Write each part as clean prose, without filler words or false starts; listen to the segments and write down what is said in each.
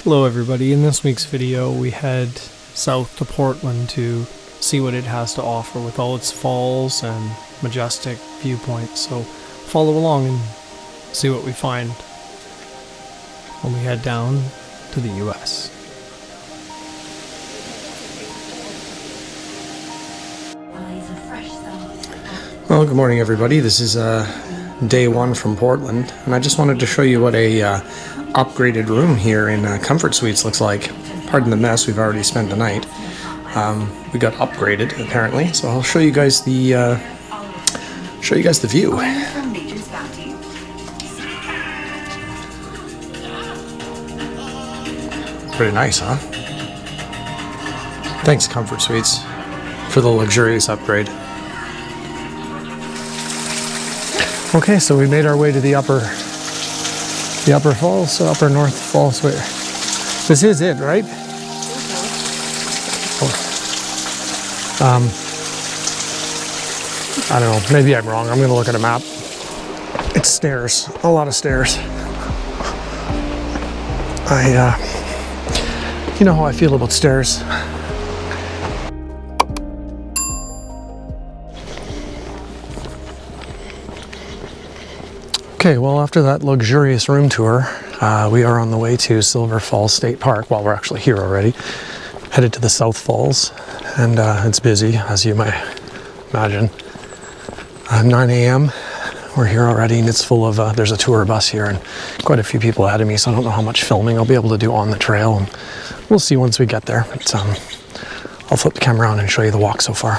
Hello everybody, in this week's video we head south to Portland to see what it has to offer with all its falls and majestic viewpoints, so follow along and see what we find when we head down to the US. Well, good morning everybody, this is day one from Portland, and I just wanted to show you what a upgraded room here in Comfort Suites looks like. Pardon the mess, we've already spent the night. We got upgraded apparently, so I'll show you guys the view. Pretty nice, huh? Thanks Comfort Suites for the luxurious upgrade. Okay, so we made our way to the upper falls, upper north falls. Wait, this is it, right? I don't know, maybe I'm wrong. I'm gonna look at a map. It's stairs, a lot of stairs. You know how I feel about stairs. Okay, well, after that luxurious room tour, we are on the way to Silver Falls State Park. Well, we're actually here already, headed to the South Falls, and it's busy, as you might imagine. 9 a.m., we're here already, and it's full of, there's a tour bus here, and quite a few people ahead of me, so I don't know how much filming I'll be able to do on the trail, and we'll see once we get there. But I'll flip the camera around and show you the walk so far.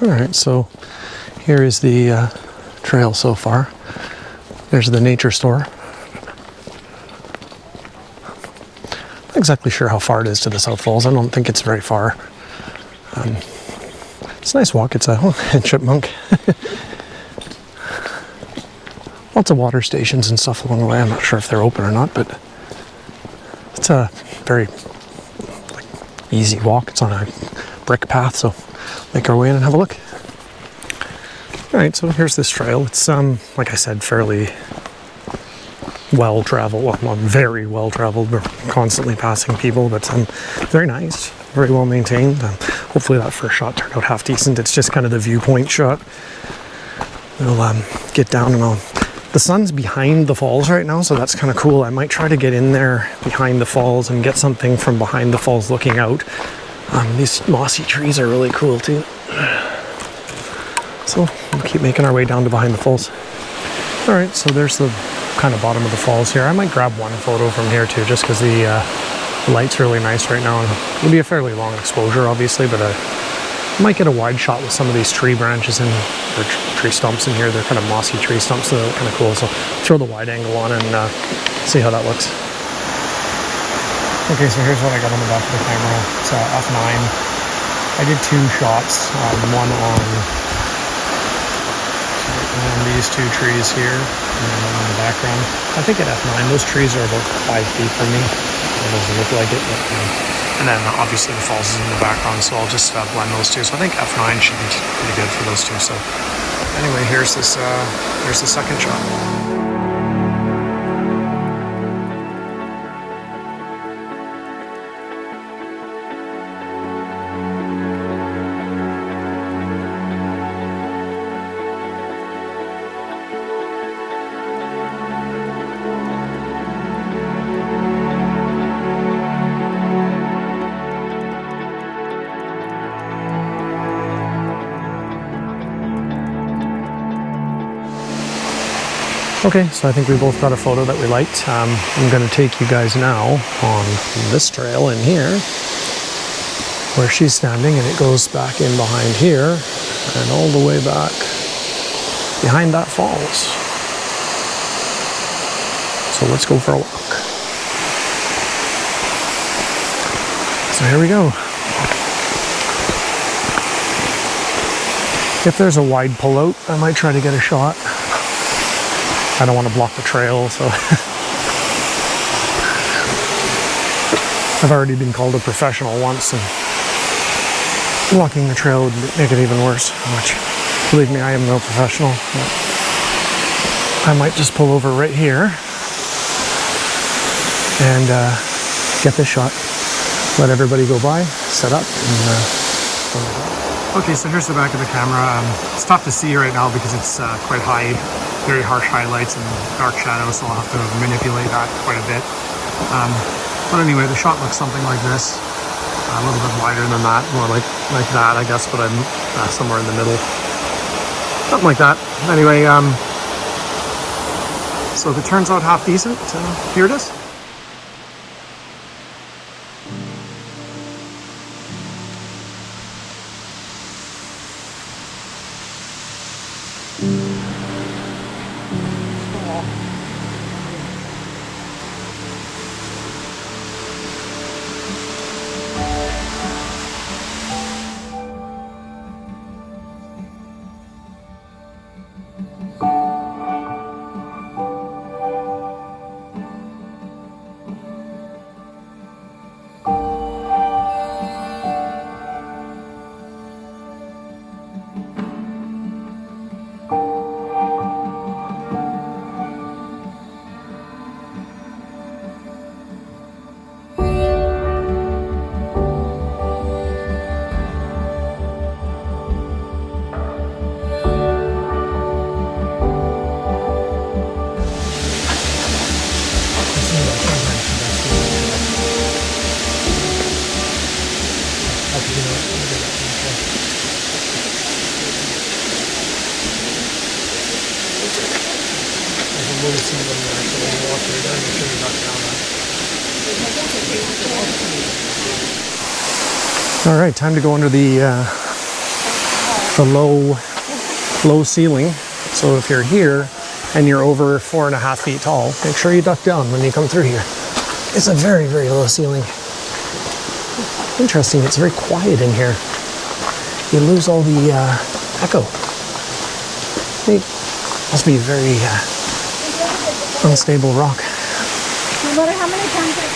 All right, so here is the trail so far. There's the nature store. Not exactly sure how far it is to the South Falls. I don't think it's very far. It's a nice walk. It's a chipmunk. Lots of water stations and stuff along the way. I'm not sure if they're open or not, but it's a very easy walk. It's on a brick path, so make our way in and have a look. Alright, so here's this trail. It's, like I said, fairly well-traveled. Well, very well-traveled. We're constantly passing people, but very nice, very well-maintained. Hopefully that first shot turned out half-decent. It's just kind of the viewpoint shot. We'll get down and the sun's behind the falls right now, so that's kind of cool. I might try to get in there behind the falls and get something from behind the falls looking out. These mossy trees are really cool, too. So we'll keep making our way down to behind the falls. Alright, so there's the kind of bottom of the falls here. I might grab one photo from here too, just because the light's really nice right now. It'll be a fairly long exposure, obviously, but I might get a wide shot with some of these tree branches and tree stumps in here. They're kind of mossy tree stumps, so they look kind of cool. So throw the wide angle on and see how that looks. Okay, so here's what I got on the back of the camera. It's F9. I did two shots, one on these two trees here, and then one in the background. I think at F9, those trees are about 5 feet from me. It doesn't look like it, but, and then obviously the falls is in the background, so I'll just blend those two. So I think F9 should be pretty good for those two. So anyway, here's the second shot. Okay, so I think we both got a photo that we liked. I'm going to take you guys now on this trail in here, where she's standing, and it goes back in behind here, and all the way back behind that falls. So let's go for a walk. So here we go. If there's a wide pullout, I might try to get a shot. I don't want to block the trail, so I've already been called a professional once, and blocking the trail would make it even worse, which, believe me, I am no professional. I might just pull over right here and get this shot. Let everybody go by, set up, and okay, so here's the back of the camera. It's tough to see right now because it's quite high, very harsh highlights and dark shadows, so I'll have to manipulate that quite a bit. But anyway, the shot looks something like this. A little bit wider than that, more like that, I guess, but I'm somewhere in the middle. Something like that. Anyway, so if it turns out half decent, here it is. All right, time to go under the low ceiling. So if you're here and you're over 4.5 feet tall, make sure you duck down when you come through here. It's a very, very low ceiling. Interesting, it's very quiet in here. You lose all the echo. It must be very unstable rock. No matter how many times I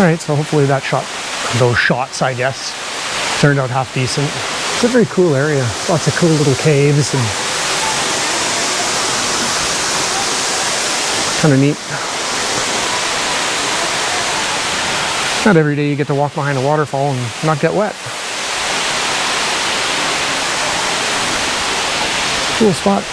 All right, so hopefully that shot, those shots, I guess, turned out half decent. It's a very cool area. Lots of cool little caves and kind of neat. Not every day you get to walk behind a waterfall and not get wet. Cool spot.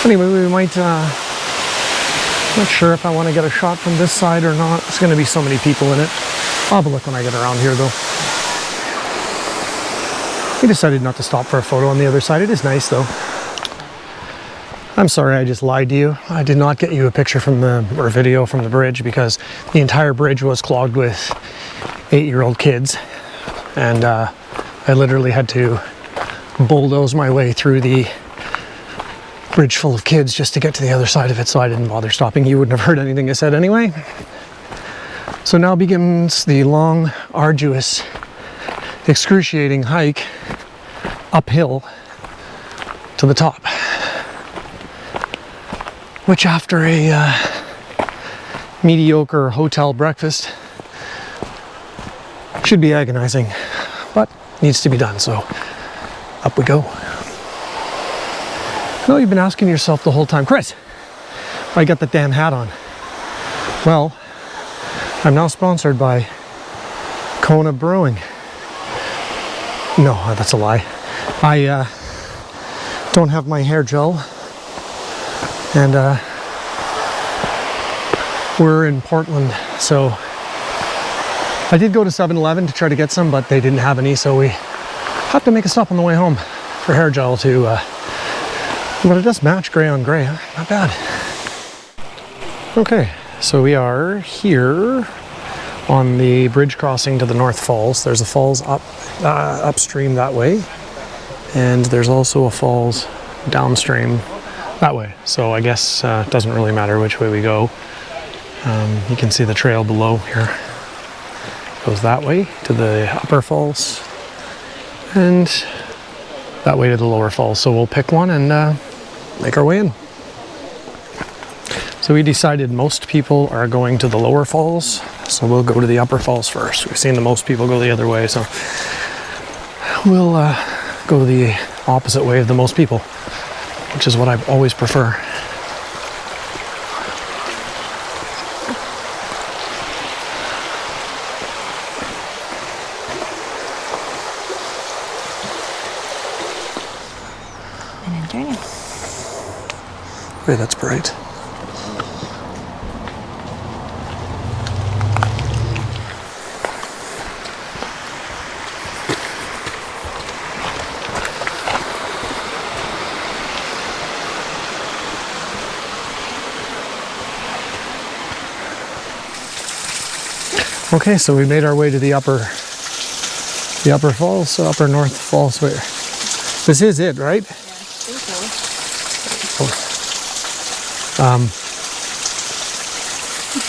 Anyway, we might, not sure if I want to get a shot from this side or not. There's going to be so many people in it. I'll have a look when I get around here though. We decided not to stop for a photo on the other side. It is nice though. I'm sorry I just lied to you. I did not get you a picture from or video from the bridge because the entire bridge was clogged with 8-year-old kids. And I literally had to bulldoze my way through the bridge full of kids just to get to the other side of it, so I didn't bother stopping. You wouldn't have heard anything I said anyway. So now begins the long, arduous, excruciating hike uphill to the top, which after a mediocre hotel breakfast should be agonizing, but needs to be done, so up we go. I know you've been asking yourself the whole time, Chris, why I got that damn hat on? Well, I'm now sponsored by Kona Brewing. No, that's a lie. I don't have my hair gel, and we're in Portland, so I did go to 7-Eleven to try to get some, but they didn't have any, so we have to make a stop on the way home for hair gel to but it does match gray on gray, huh? Not bad. Okay, so we are here on the bridge crossing to the North Falls. There's a falls upstream that way, and there's also a falls downstream that way. So I guess it doesn't really matter which way we go. You can see the trail below here. Goes that way to the upper falls, and that way to the lower falls. So we'll pick one and make our way in. So we decided most people are going to the lower falls, so we'll go to the upper falls first. We've seen the most people go the other way, so we'll go to the opposite way of the most people, which is what I always prefer. And then turn it. Hey, that's bright. Okay, so we made our way to the upper falls, so upper north falls. Where this is it, right? Yeah, I think so.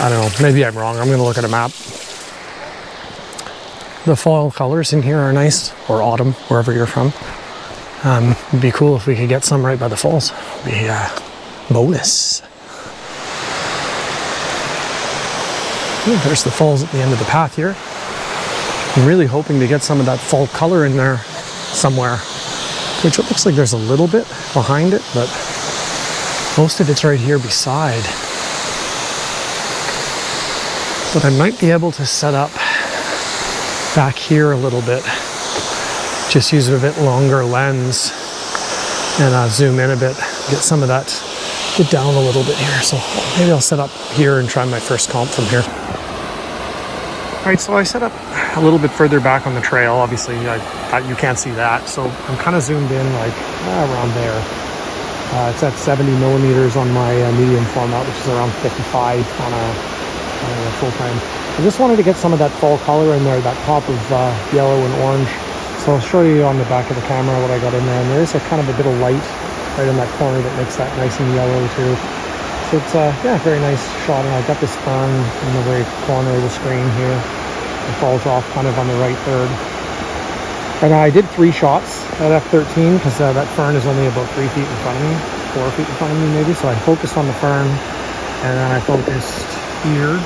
I don't know, maybe I'm wrong. I'm gonna look at a map. The fall colors in here are nice, or autumn, wherever you're from. It'd be cool if we could get some right by the falls. It'd be a bonus. Ooh, there's the falls at the end of the path here. I'm really hoping to get some of that fall color in there somewhere, which it looks like there's a little bit behind it, but most of it's right here beside. But I might be able to set up back here a little bit. Just use a bit longer lens and zoom in a bit, get some of that, get down a little bit here. So maybe I'll set up here and try my first comp from here. All right, so I set up a little bit further back on the trail. Obviously, you can't see that, so I'm kind of zoomed in like around there. It's at 70 millimeters on my medium format, which is around 55 on a full frame. I just wanted to get some of that fall color in there, that pop of yellow and orange. So I'll show you on the back of the camera what I got in there. And there is a kind of a bit of light right in that corner that makes that nice and yellow too. So it's yeah, very nice shot. And I've got this fern in the very corner of the screen here. It falls off kind of on the right third. And I did 3 shots at f13 because that fern is only about 3 feet in front of me, 4 feet in front of me maybe. So I focused on the fern, and then I focused here.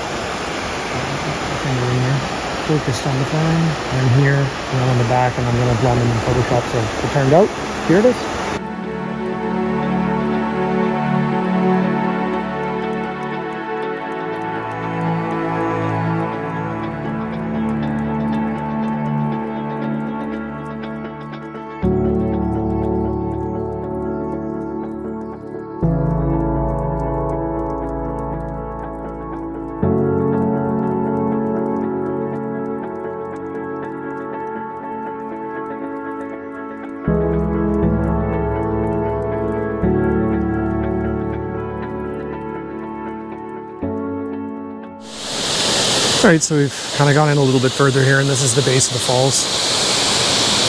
Focused on the fern, and here, and then on the back, and I'm going to blend them in Photoshop. So it turned out, here it is. Alright, so we've kind of gone in a little bit further here, and this is the base of the falls.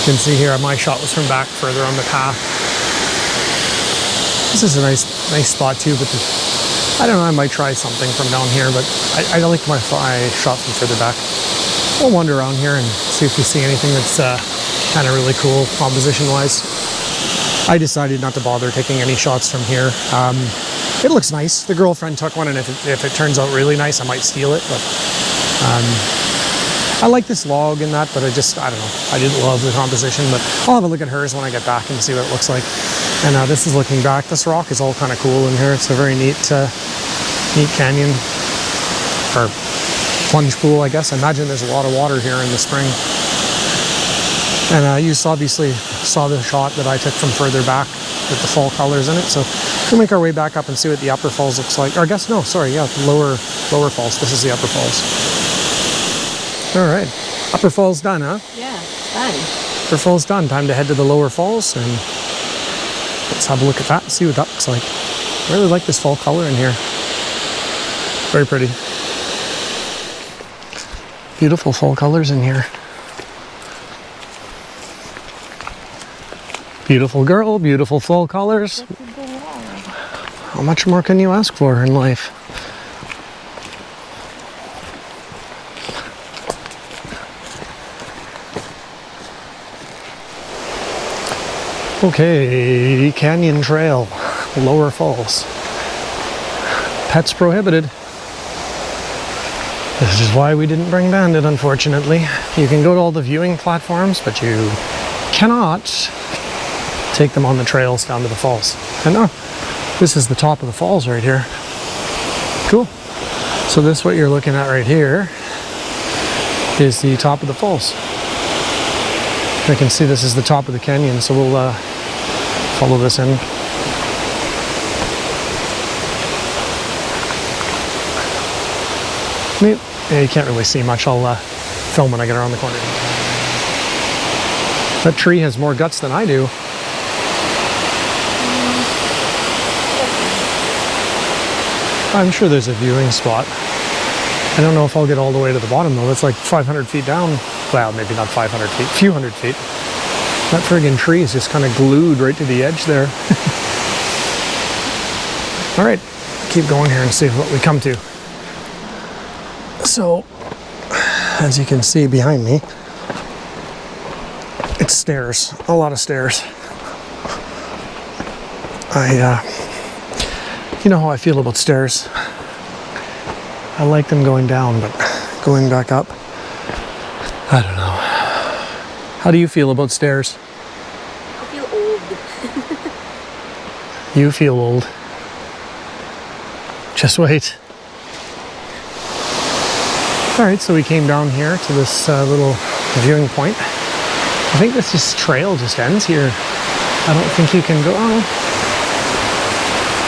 You can see here, my shot was from back further on the path. This is a nice spot too, but I don't know, I might try something from down here, but I like my shot from further back. We'll wander around here and see if we see anything that's kind of really cool composition-wise. I decided not to bother taking any shots from here. It looks nice. The girlfriend took one, and if it turns out really nice, I might steal it, but I like this log and that, but I don't know. I didn't love the composition, but I'll have a look at hers when I get back and see what it looks like. And this is looking back. This rock is all kind of cool in here. It's a very neat canyon, or plunge pool, I guess. I imagine there's a lot of water here in the spring. And you obviously saw the shot that I took from further back with the fall colors in it. So we'll make our way back up and see what the upper falls looks like. Or I guess, no, sorry, yeah, lower falls. This is the upper falls. All right, upper falls done, huh? Yeah, done. Upper falls done. Time to head to the lower falls, and let's have a look at that and see what that looks like. I really like this fall color in here. Very pretty. Beautiful fall colors in here. Beautiful girl, beautiful fall colors. How much more can you ask for in life? Okay, Canyon Trail, Lower Falls. Pets prohibited. This is why we didn't bring Bandit, unfortunately. You can go to all the viewing platforms, but you cannot take them on the trails down to the falls. And this is the top of the falls right here. Cool. So this, what you're looking at right here, is the top of the falls. I can see this is the top of the canyon, so we'll follow this in. Neat. Yeah, you can't really see much. I'll film when I get around the corner. That tree has more guts than I do. I'm sure there's a viewing spot. I don't know if I'll get all the way to the bottom though. It's like 500 feet down. Well, maybe not 500 feet, a few hundred feet. That friggin' tree is just kind of glued right to the edge there. All right, keep going here and see what we come to. So, as you can see behind me, it's stairs, a lot of stairs. You know how I feel about stairs. I like them going down, but going back up, I don't know. How do you feel about stairs? I feel old. You feel old. Just wait. All right, so we came down here to this little viewing point. I think this trail just ends here. I don't think you can go. Oh,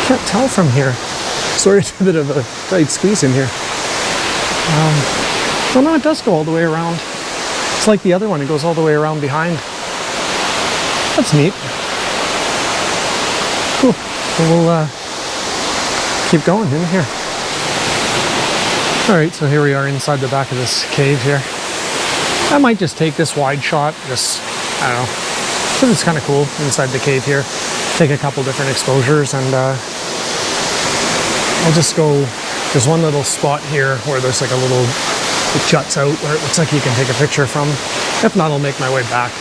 can't tell from here. Sorry, it's a bit of a tight squeeze in here. Oh no, it does go all the way around. It's like the other one, it goes all the way around behind. That's neat. Cool. So we'll keep going in here. All right, so here we are inside the back of this cave here. I might just take this wide shot, just, I don't know, because it's kind of cool inside the cave here. Take a couple different exposures and I'll just go, there's one little spot here where there's like a little, it juts out where it looks like you can take a picture from. If not, I'll make my way back.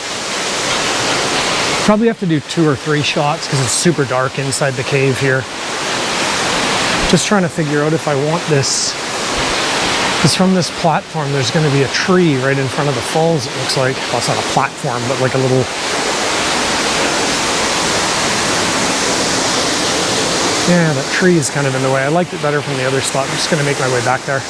Probably have to do 2 or 3 shots because it's super dark inside the cave here. Just trying to figure out if I want this. Because from this platform, there's going to be a tree right in front of the falls, it looks like. Well, it's not a platform, but like a little... Yeah, that tree is kind of in the way. I liked it better from the other spot. I'm just going to make my way back there.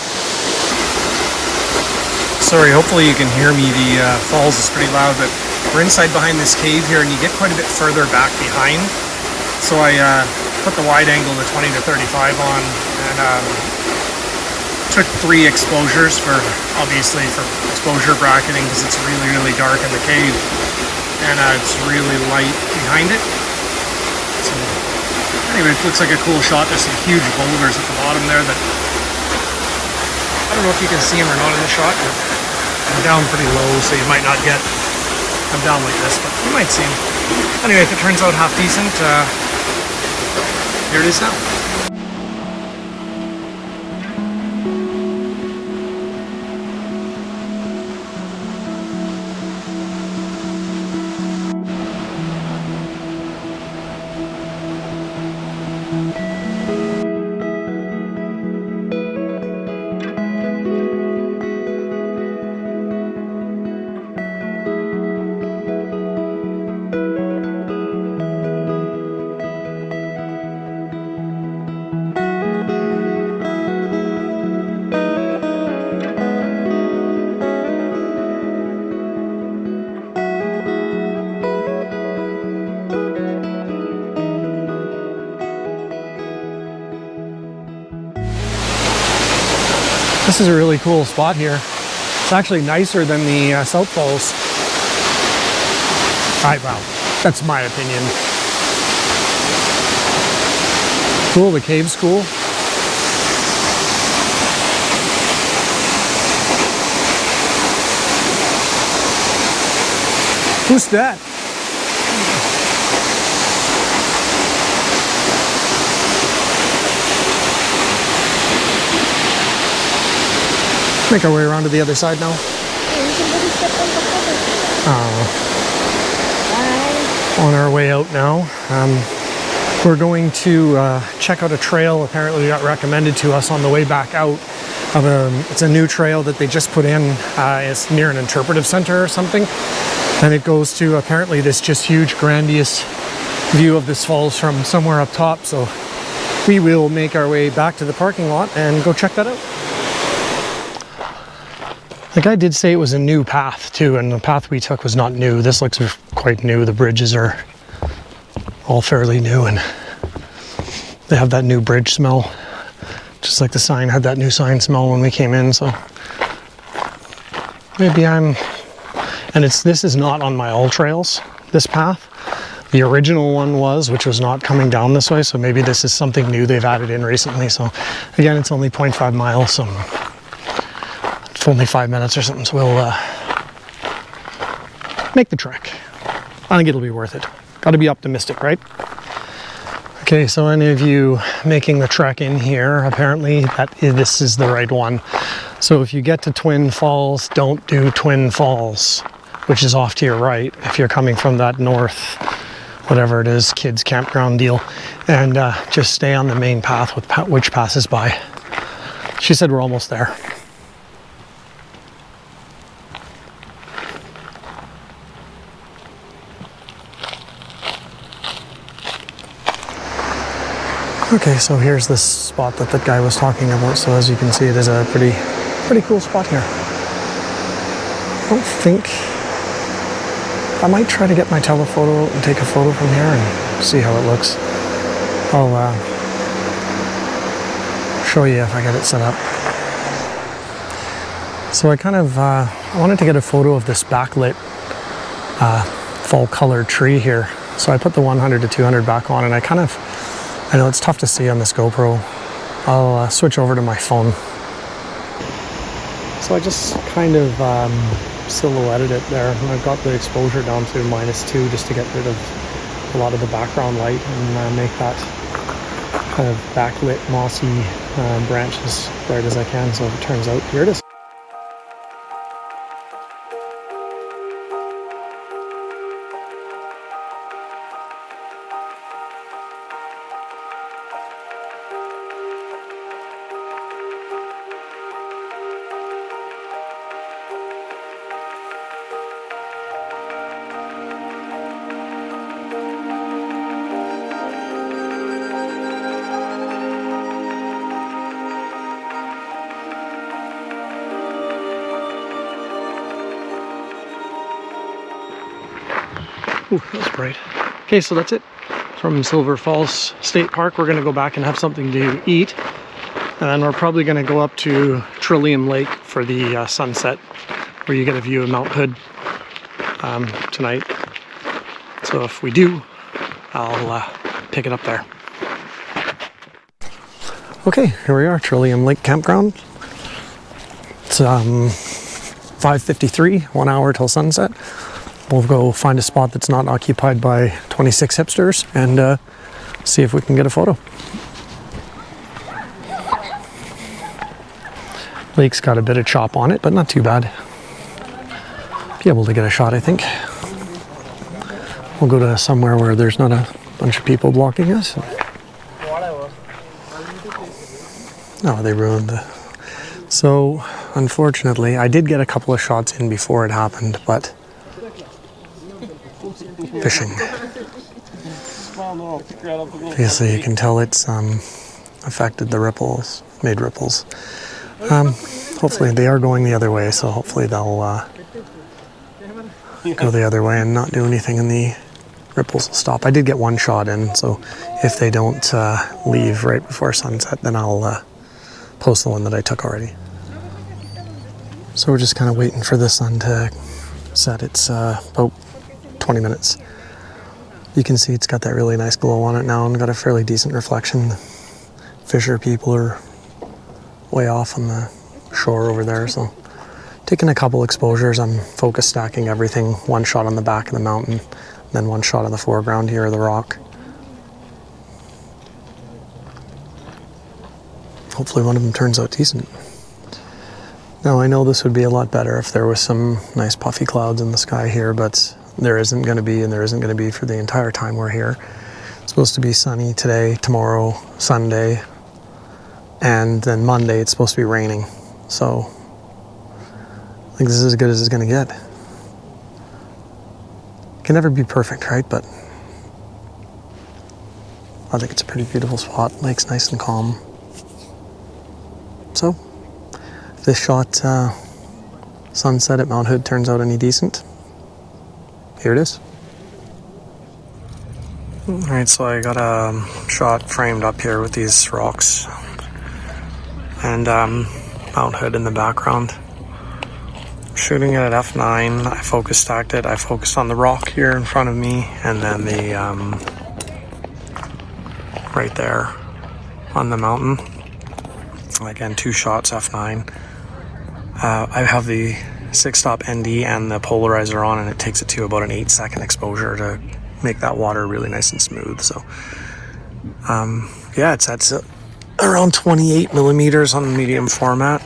Sorry, hopefully you can hear me. The falls is pretty loud, but we're inside behind this cave here, and you get quite a bit further back behind. So I put the wide angle, the 20 to 35 on, and took 3 exposures for, obviously, for exposure bracketing, because it's really, really dark in the cave, and it's really light behind it. So, anyway, it looks like a cool shot. There's some huge boulders at the bottom there that, I don't know if you can see them or not in the shot, but I'm down pretty low, so you might not get, I'm down like this, but you might see them. Anyway, if it turns out half decent, here it is now. This is a really cool spot here. It's actually nicer than the South Falls. Well, that's my opinion. Cool, the cave's cool. Who's that? Make our way around to the other side now. On our way out now. We're going to check out a trail apparently got recommended to us on the way back out. It's a new trail that they just put in. It's near an interpretive center or something. And it goes to apparently this just huge grandiose view of this falls from somewhere up top. So we will make our way back to the parking lot and go check that out. The guy did say it was a new path too, and the path we took was not new. This looks quite new. The bridges are all fairly new and they have that new bridge smell, just like the sign had that new sign smell when we came in. So maybe and this is not on my all trails, this path. The original one was, which was not coming down this way, so maybe this is something new they've added in recently. So again, it's only 0.5 miles, so it's only 5 minutes or something, so we'll make the trek. I think it'll be worth it. Got to be optimistic, right? Okay, so any of you making the trek in here, apparently this is the right one. So if you get to Twin Falls, don't do Twin Falls, which is off to your right if you're coming from that north, whatever it is, kids campground deal, and just stay on the main path which passes by. She said we're almost there. Okay, so here's this spot that that guy was talking about. So as you can see, it is a pretty cool spot here. I don't think, I might try to get my telephoto and take a photo from here and see how it looks. I'll show you if I get it set up. So I kind of I wanted to get a photo of this backlit fall colored tree here. So I put the 100 to 200 back on, and I know it's tough to see on this GoPro. I'll switch over to my phone. So I just kind of silhouetted it there, and I've got the exposure down to -2 just to get rid of a lot of the background light and make that kind of backlit mossy branches bright as I can. So if it turns out, here it is. Ooh, that's bright. Okay, so that's it from Silver Falls State Park. We're gonna go back and have something to eat, and then we're probably gonna go up to Trillium Lake for the sunset, where you get a view of Mount Hood tonight. So if we do, I'll pick it up there. Okay, here we are, Trillium Lake Campground. It's 5:53, 1 hour till sunset. We'll go find a spot that's not occupied by 26 hipsters and see if we can get a photo. Lake's got a bit of chop on it, but not too bad. Be able to get a shot, I think. We'll go to somewhere where there's not a bunch of people blocking us. Oh, they ruined the... So, unfortunately, I did get a couple of shots in before it happened, but fishing. Obviously, you can tell it's affected the ripples, made ripples. Hopefully, they are going the other way, so hopefully they'll go the other way and not do anything, and the ripples will stop. I did get one shot in, so if they don't leave right before sunset, then I'll post the one that I took already. So we're just kind of waiting for the sun to set. It's about 20 minutes. You can see it's got that really nice glow on it now and got a fairly decent reflection. Fisher people are way off on the shore over there, so taking a couple exposures. I'm focus stacking everything. One shot on the back of the mountain, then one shot on the foreground here of the rock. Hopefully one of them turns out decent. Now I know this would be a lot better if there was some nice puffy clouds in the sky here, but there isn't going to be, and there isn't going to be for the entire time we're here. It's supposed to be sunny today, tomorrow, Sunday, and then Monday it's supposed to be raining. So I think this is as good as it's going to get. can never be perfect, right? But I think it's a pretty beautiful spot. Lake's nice and calm. So, if this shot sunset at Mount Hood turns out any decent, here it is. Alright, so I got a shot framed up here with these rocks and Mount Hood in the background. Shooting it at f9, I focus stacked it. I focused on the rock here in front of me, and then the right there on the mountain. Again, 2 shots f9. I have the 6-stop ND and the polarizer on, and it takes it to about an 8-second exposure to make that water really nice and smooth. So yeah, it's at around 28 millimeters on the medium format,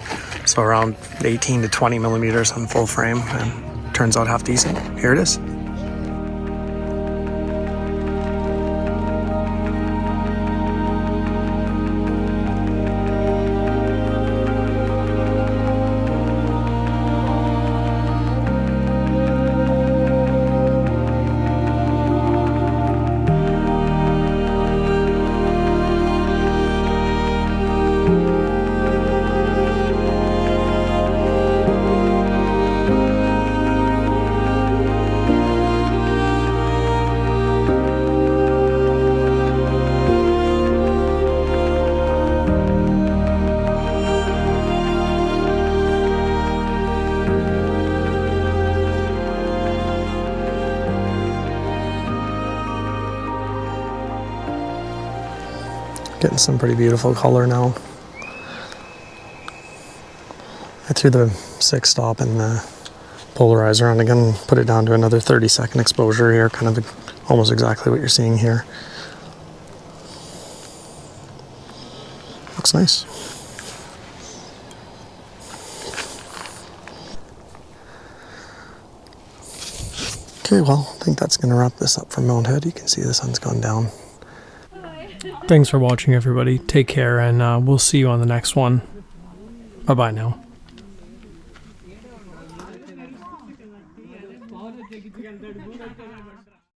so around 18 to 20 millimeters on full frame, and turns out half decent. Here it is. Getting some pretty beautiful color now. I threw the 6-stop and the polarizer on again, put it down to another 30-second exposure here, kind of almost exactly what you're seeing here. Looks nice. Okay, well, I think that's going to wrap this up for Mount Hood. You can see the sun's gone down. Thanks for watching, everybody. Take care, and we'll see you on the next one. Bye-bye now.